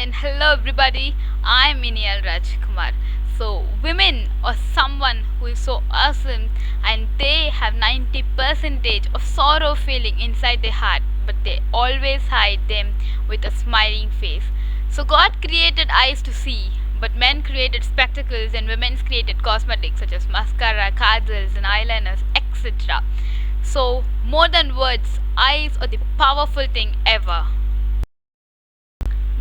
and hello everybody. I'm Minial Rajkumar. So, women or someone who is so awesome and they have 90% of sorrow feeling inside their heart, but they always hide them with a smiling face. So, God created eyes to see, but men created spectacles and women created cosmetics such as mascara, kajals, and eyeliners, etc. So, more than words, eyes are the powerful thing ever.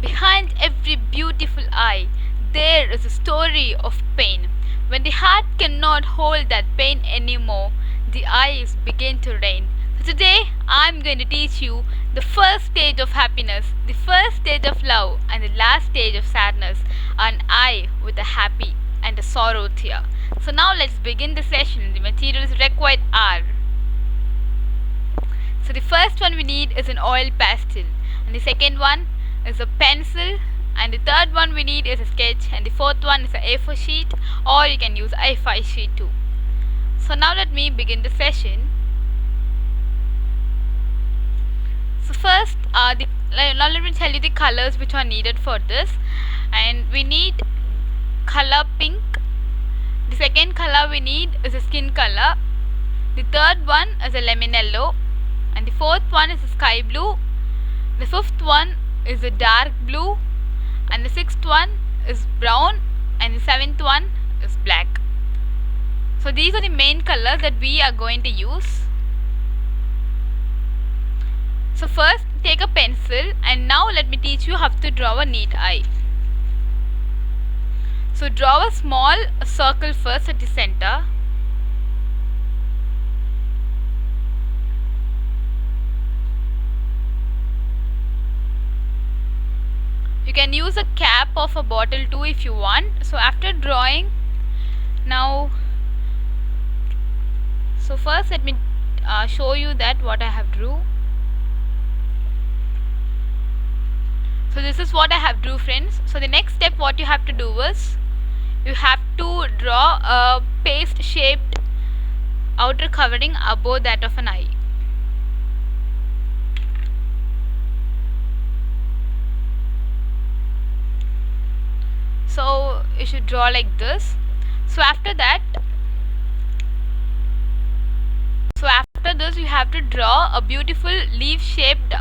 Behind every beautiful eye, there is a story of pain. When the heart cannot hold that pain anymore, the eyes begin to rain. So today, I'm going to teach you the first stage of happiness, the first stage of love, and the last stage of sadness, an eye with a happy and a sorrow tear. So now let's begin the session. The materials required are. So the first one we need is an oil pastel, and the second one is a pencil, and the third one we need is a sketch, and the fourth one is a A4 sheet, or you can use A5 sheet too. So now let me begin the session. So first, now let me tell you the colors which are needed for this, and we need color pink. The second color we need is a skin color. The third one is a lemon yellow, and the fourth one is a sky blue. The fifth one is a dark blue, and the sixth one is brown, and the seventh one is black. So these are the main colors that we are going to use. So first take a pencil, and now let me teach you how to draw a neat eye. So draw a small circle first at the center. You can use a cap of a bottle too if you want. So after drawing, so first let me show you that what I have drew. So this is what I have drew, friends. So the next step what you have to do is you have to draw a paste shaped outer covering above that of an eye. So you should draw like this. So after this you have to draw a beautiful leaf shaped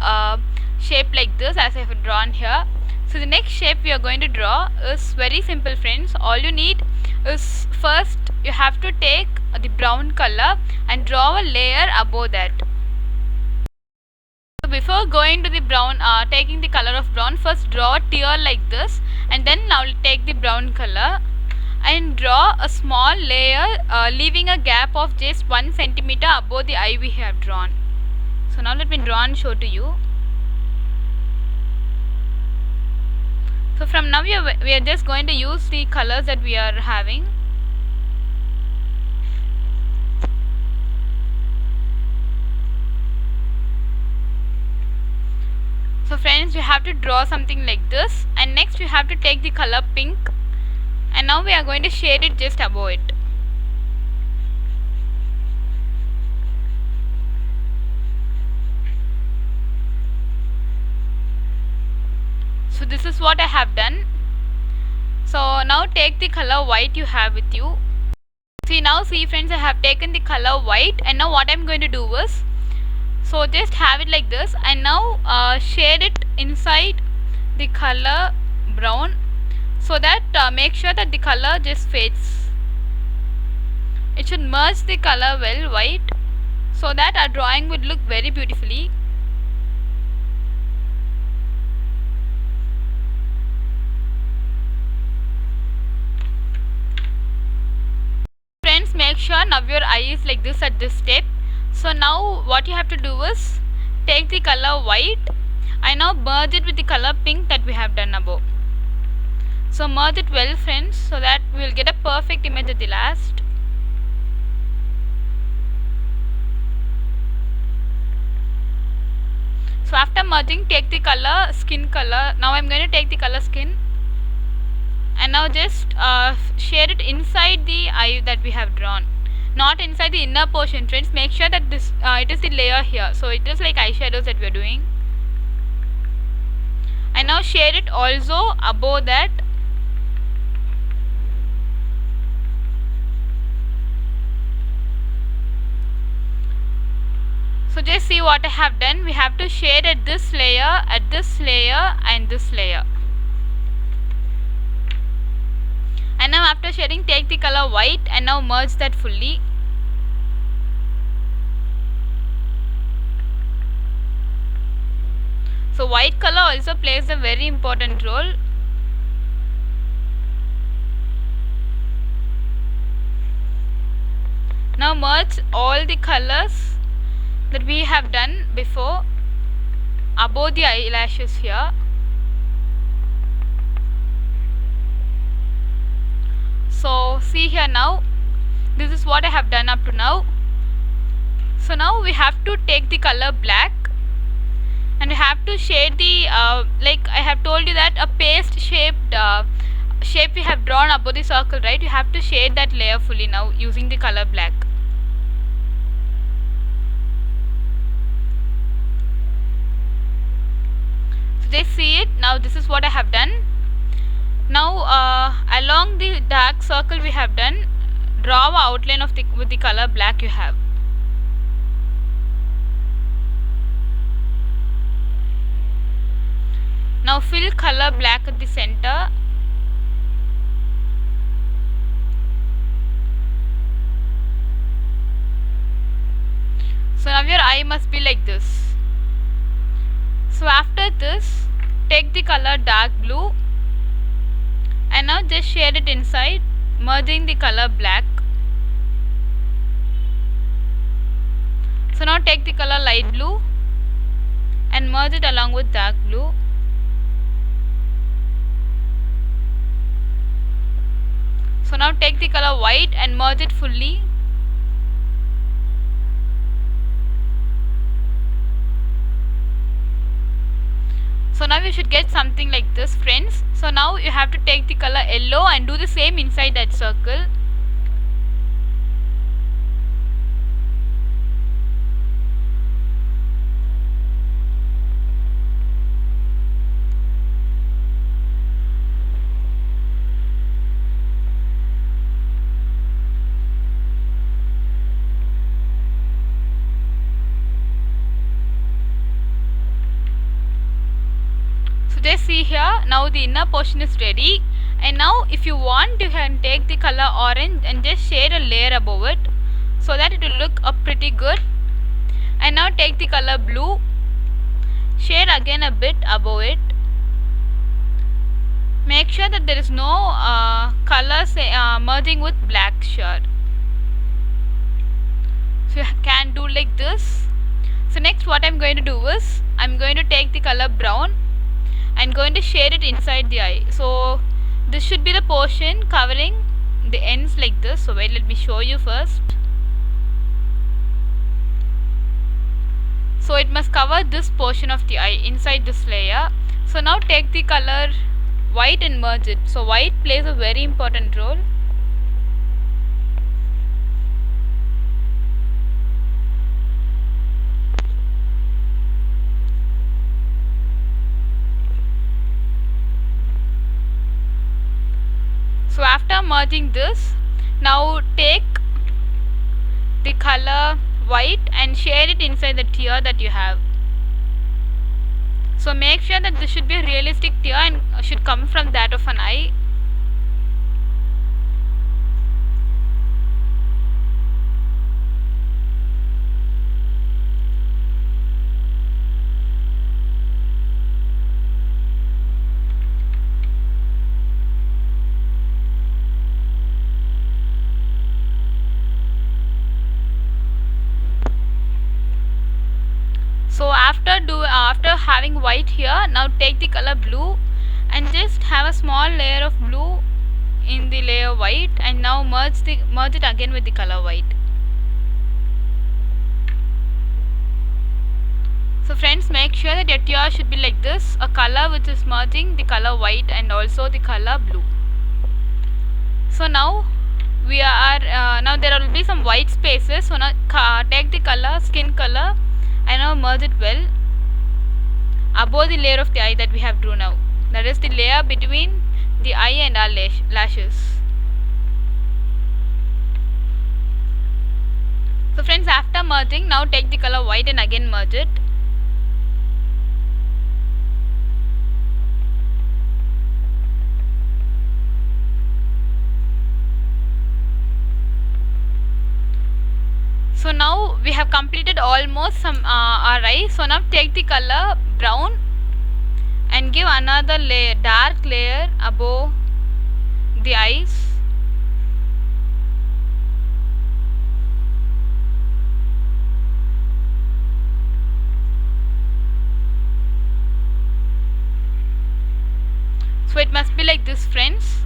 shape like this as I have drawn here. So the next shape we are going to draw is very simple, friends. All you need is first you have to take the brown color and draw a layer above that. So before going to the brown, taking the color of brown, first draw a tear like this, and then now take the brown color and draw a small layer, leaving a gap of just 1 centimeter above the eye we have drawn. So now let me draw and show to you. So from now we are just going to use the colors that we are having. So friends, you have to draw something like this, and next you have to take the color pink, and now we are going to shade it just above it. So this is what I have done. So now take the color white you have with you. See friends, I have taken the color white, and now what I am going to do is, so just have it like this, and now shade it inside the color brown, so that make sure that the color just fades. It should merge the color well white, so that our drawing would look very beautifully. Friends, make sure now your eye is like this at this step. So now what you have to do is take the color white and now merge it with the color pink that we have done above. So merge it well, friends, so that we will get a perfect image at the last. So after merging, take the color skin color. Now I am going to take the color skin, and now just shade it inside the eye that we have drawn, not inside the inner portion, friends. Make sure that this it is the layer here, so it is like eyeshadows that we are doing. And now now shade it also above that. So just see what I have done. We have to shade at this layer, and this layer. And now after shading, take the color white and now merge that fully. So white color also plays a very important role. Now merge all the colors that we have done before above the eyelashes here. So see here now, this is what I have done up to now. So now we have to take the color black and we have to shade the like I have told you that a paste shaped shape we have drawn above the circle, right? You have to shade that layer fully now using the color black. So just see it now, this is what I have done. Now along the dark circle we have done, draw an outline of with the color black you have. Now fill color black at the center. So now your eye must be like this. So after this, take the color dark blue and now just shade it inside, merging the color black. So now take the color light blue and merge it along with dark blue. So now take the color white and merge it fully. So now you should get something like this, friends. So now you have to take the color yellow and do the same inside that circle. Just see here, now the inner portion is ready, and now if you want you can take the color orange and just shade a layer above it so that it will look pretty good. And now take the color blue, shade again a bit above it. Make sure that there is no colors merging with black shirt. So you can do like this. So next what I am going to do is, I am going to take the color brown and going to shade it inside the eye. So this should be the portion covering the ends like this. So wait, let me show you first. So it must cover this portion of the eye inside this layer. So now take the color white and merge it. So white plays a very important role. So after merging this, now take the color white and shade it inside the tear that you have. So make sure that this should be a realistic tear and should come from that of an eye. So after having white here, now take the color blue and just have a small layer of blue in the layer white and now merge it again with the color white. So friends, make sure that your tear should be like this, a color which is merging the color white and also the color blue. So now we are now there will be some white spaces. So now take the color skin color and now merge it well above the layer of the eye that we have drawn now. that is the layer between the eye and our lashes. So friends, after merging, now take the color white and again merge it. So now we have completed almost some our eyes. So now take the color brown and give another layer, dark layer above the eyes. So it must be like this, friends.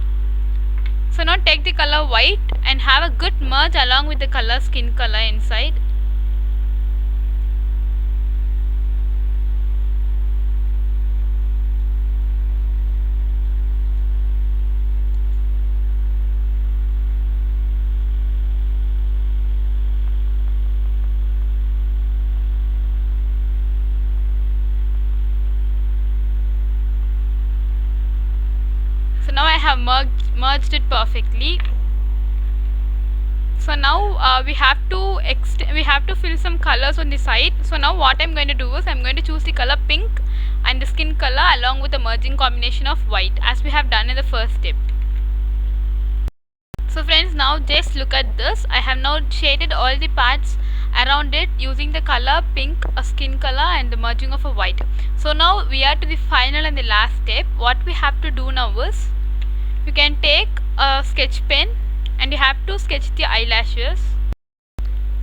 So now take the color white and have a good merge along with the color skin color inside. So now I have merged it perfectly. So now we have to fill some colors on the side. So now what I'm going to do is I'm going to choose the color pink and the skin color along with the merging combination of white, as we have done in the first step. So friends, now just look at this. I have now shaded all the parts around it using the color pink, a skin color and the merging of a white. So now we are to the final and the last step. What we have to do now is you can take a sketch pen and you have to sketch the eyelashes.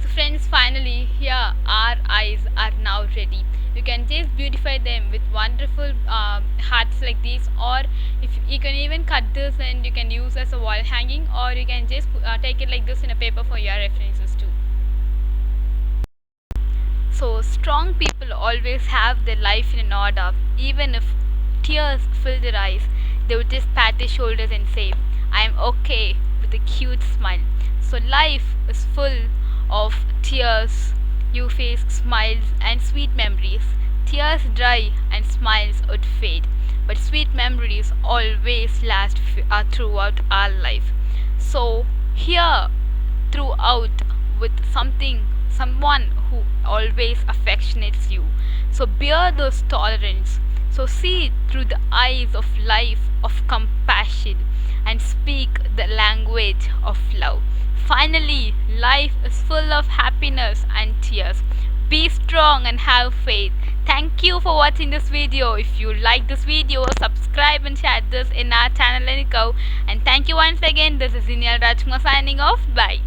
So friends, finally here our eyes are now ready. You can just beautify them with wonderful hearts like these, or if you can even cut this and you can use as a wall hanging, or you can just take it like this in a paper for your references too. So strong people always have their life in an order. Even if tears fill their eyes, they would just pat their shoulders and say, I am okay, with a cute smile. So life is full of tears, you face smiles and sweet memories. Tears dry and smiles would fade, but sweet memories always last throughout our life. So here throughout with someone who always affectionates you. So bear those tolerance. So see through the eyes of life of compassion and speak the language of love. Finally, life is full of happiness and tears. Be strong and have faith. Thank you for watching this video. If you like this video, subscribe and share this in our channel and go. And thank you once again. This is Inyal Rajkumar signing off. Bye.